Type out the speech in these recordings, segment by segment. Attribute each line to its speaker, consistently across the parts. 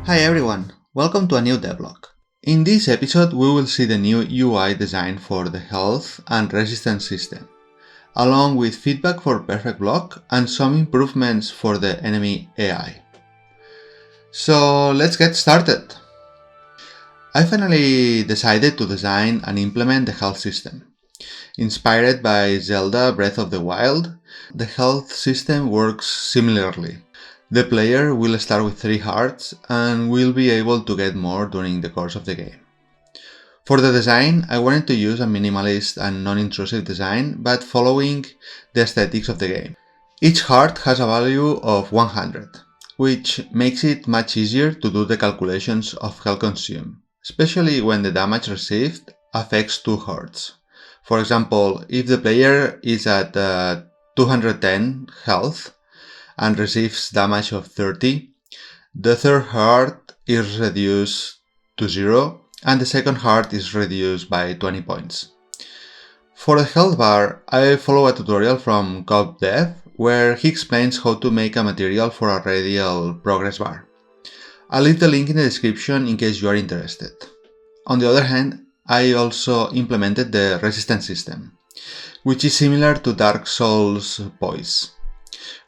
Speaker 1: Hi everyone, welcome to a new devlog. In this episode we will see the new UI design for the health and resistance system, along with feedback for perfect block and some improvements for the enemy AI. So let's get started. I finally decided to design and implement the health system. Inspired by Zelda Breath of the Wild, the health system works similarly. The player will start with 3 hearts and will be able to get more during the course of the game. For the design, I wanted to use a minimalist and non-intrusive design, but following the aesthetics of the game. Each heart has a value of 100, which makes it much easier to do the calculations of health consumed, especially when the damage received affects 2 hearts. For example, if the player is at 210 health, and receives damage of 30, the third heart is reduced to 0 and the second heart is reduced by 20 points. For the health bar, I follow a tutorial from Cobb Dev where he explains how to make a material for a radial progress bar. I'll leave the link in the description in case you are interested. On the other hand, I also implemented the resistance system, which is similar to Dark Souls Poise.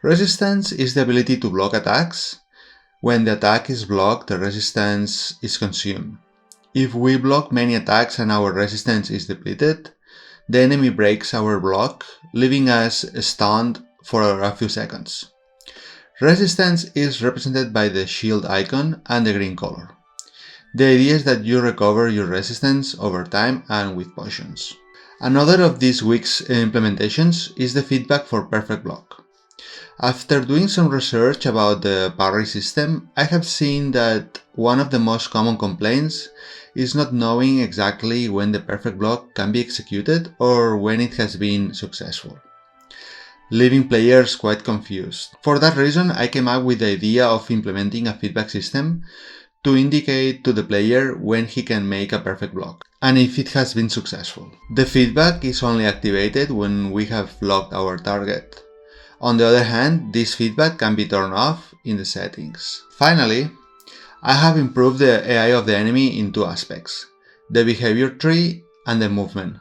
Speaker 1: Resistance is the ability to block attacks. When the attack is blocked, the resistance is consumed. If we block many attacks and our resistance is depleted, the enemy breaks our block, leaving us stunned for a few seconds. Resistance is represented by the shield icon and the green color. The idea is that you recover your resistance over time and with potions. Another of this week's implementations is the feedback for perfect block. After doing some research about the parry system, I have seen that one of the most common complaints is not knowing exactly when the perfect block can be executed or when it has been successful, leaving players quite confused. For that reason, I came up with the idea of implementing a feedback system to indicate to the player when he can make a perfect block and if it has been successful. The feedback is only activated when we have blocked our target. On the other hand, this feedback can be turned off in the settings. Finally, I have improved the AI of the enemy in 2 aspects, the behavior tree and the movement.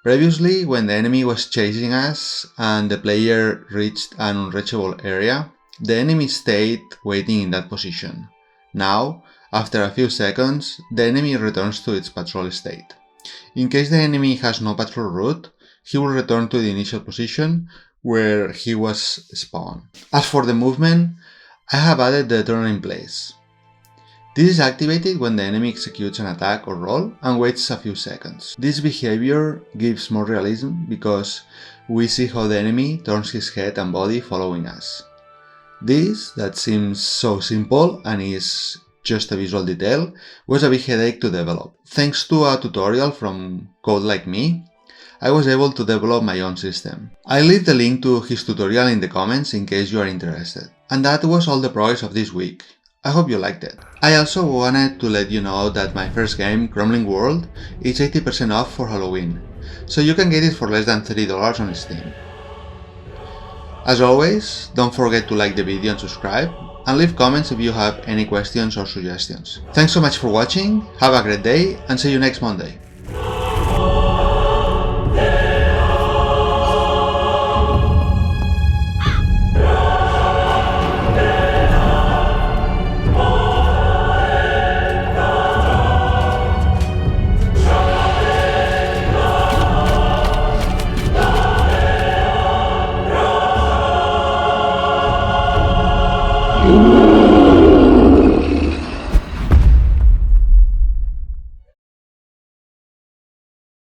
Speaker 1: Previously, when the enemy was chasing us and the player reached an unreachable area, the enemy stayed waiting in that position. Now, after a few seconds, the enemy returns to its patrol state. In case the enemy has no patrol route, he will return to the initial position where he was spawned. As for the movement, I have added the turn in place. This is activated when the enemy executes an attack or roll and waits a few seconds. This behavior gives more realism because we see how the enemy turns his head and body following us. This, that seems so simple and is just a visual detail, was a big headache to develop. Thanks to a tutorial from Code Like Me, I was able to develop my own system. I'll leave the link to his tutorial in the comments in case you are interested. And that was all the progress of this week. I hope you liked it. I also wanted to let you know that my first game, Crumbling World, is 80% off for Halloween, so you can get it for less than $30 on Steam. As always, don't forget to like the video and subscribe, and leave comments if you have any questions or suggestions. Thanks so much for watching, have a great day, and see you next Monday.
Speaker 2: You